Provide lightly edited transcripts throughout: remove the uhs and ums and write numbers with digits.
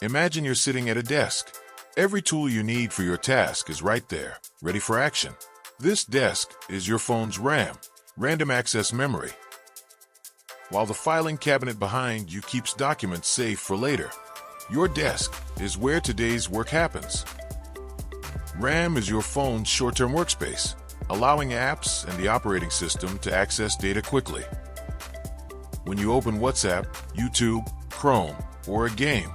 Imagine you're sitting at a desk. Every tool you need for your task is right there, ready for action. This desk is your phone's RAM, random access memory, while the filing cabinet behind you keeps documents safe for later. Your desk is where today's work happens. RAM is your phone's short-term workspace, allowing apps and the operating system to access data quickly. When you open WhatsApp, YouTube, Chrome, or a game,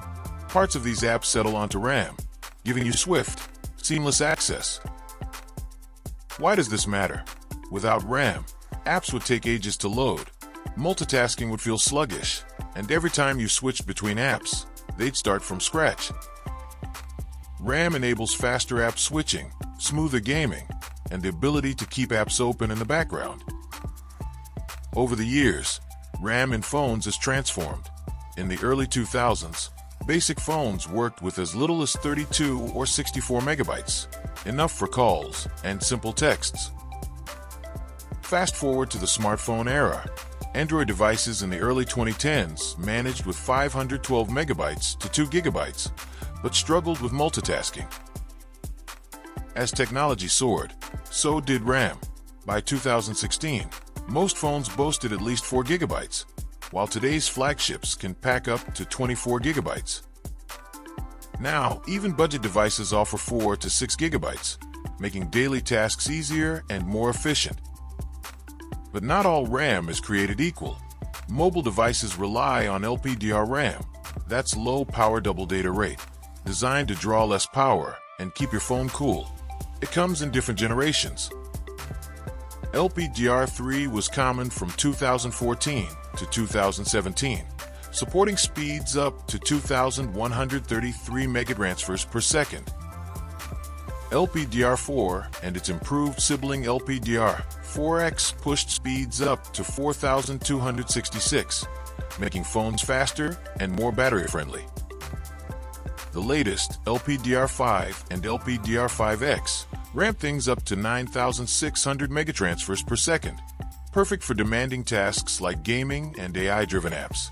parts of these apps settle onto RAM, giving you swift, seamless access. Why does this matter? Without RAM, apps would take ages to load, multitasking would feel sluggish, and every time you switched between apps, they'd start from scratch. RAM enables faster app switching, smoother gaming, and the ability to keep apps open in the background. Over the years, RAM in phones has transformed. In the early 2000s, basic phones worked with as little as 32 or 64 megabytes, enough for calls and simple texts. Fast forward to the smartphone era. Android devices in the early 2010s managed with 512 megabytes to 2 gigabytes, but struggled with multitasking. As technology soared, so did RAM. By 2016, most phones boasted at least 4 gigabytes, while today's flagships can pack up to 24 gigabytes. Now, even budget devices offer 4 to 6 gigabytes, making daily tasks easier and more efficient. But not all RAM is created equal. Mobile devices rely on LPDR RAM, that's low power double data rate, designed to draw less power and keep your phone cool. It comes in different generations. LPDR3 was common from 2014 to 2017, supporting speeds up to 2,133 megatransfers per second. LPDR4 and its improved sibling LPDR4X pushed speeds up to 4,266, making phones faster and more battery-friendly. The latest, LPDR5 and LPDR5X, ramp things up to 9,600 megatransfers per second, perfect for demanding tasks like gaming and AI-driven apps.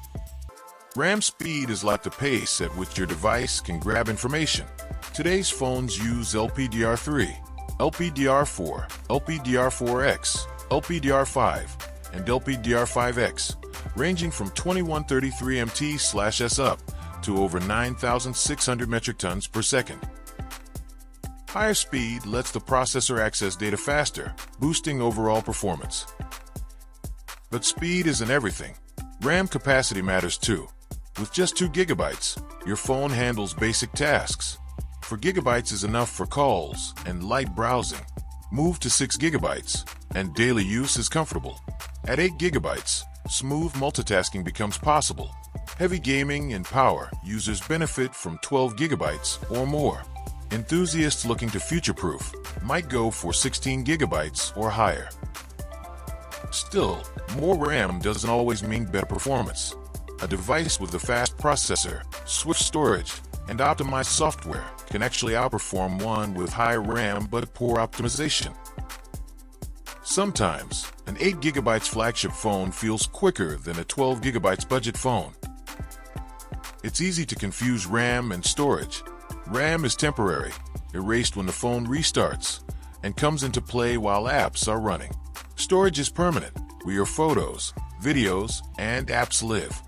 RAM speed is like the pace at which your device can grab information. Today's phones use LPDR3, LPDR4, LPDR4X, LPDR5, and LPDR5X, ranging from 2133 MT/s up to over 9,600 metric tons per second. Higher speed lets the processor access data faster, boosting overall performance. But speed isn't everything. RAM capacity matters too. With just 2 gigabytes, your phone handles basic tasks. 4 gigabytes is enough for calls and light browsing. Move to 6 gigabytes, and daily use is comfortable. At 8 gigabytes, smooth multitasking becomes possible. Heavy gaming and power users benefit from 12 gigabytes or more. Enthusiasts looking to future-proof might go for 16 gigabytes or higher. Still, more RAM doesn't always mean better performance. A device with a fast processor, swift storage, and optimized software can actually outperform one with high RAM but poor optimization. Sometimes, an 8 gigabytes flagship phone feels quicker than a 12 gigabytes budget phone. It's easy to confuse RAM and storage. RAM is temporary, erased when the phone restarts, and comes into play while apps are running. Storage is permanent, where your photos, videos, and apps live.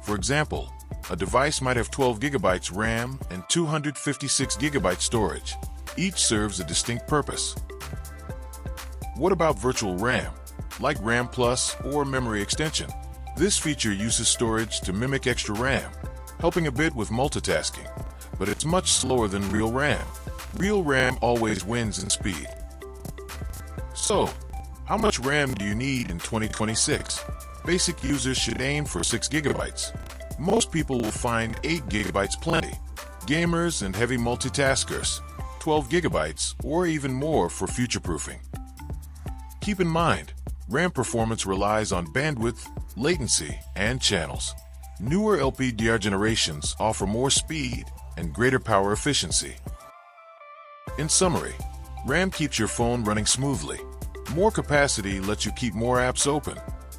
For example, a device might have 12 gigabytes RAM and 256 gigabyte storage. Each serves a distinct purpose. What about virtual RAM, like RAM Plus or memory extension? This feature uses storage to mimic extra RAM, helping a bit with multitasking, but it's much slower than real RAM. Real RAM always wins in speed. So, how much RAM do you need in 2026? Basic users should aim for 6 gigabytes. Most people will find 8 gigabytes plenty. Gamers and heavy multitaskers, 12 gigabytes or even more for future-proofing. Keep in mind, RAM performance relies on bandwidth, latency, and channels. Newer LPDR generations offer more speed and greater power efficiency. In summary, RAM keeps your phone running smoothly. More capacity lets you keep more apps open,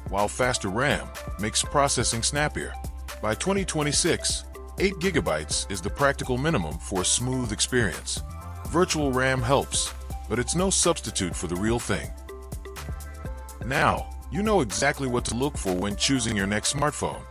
while faster RAM makes processing snappier. By 2026, 8 gigabytes is the practical minimum for a smooth experience. Virtual RAM helps, but it's no substitute for the real thing. Now, you know exactly what to look for when choosing your next smartphone.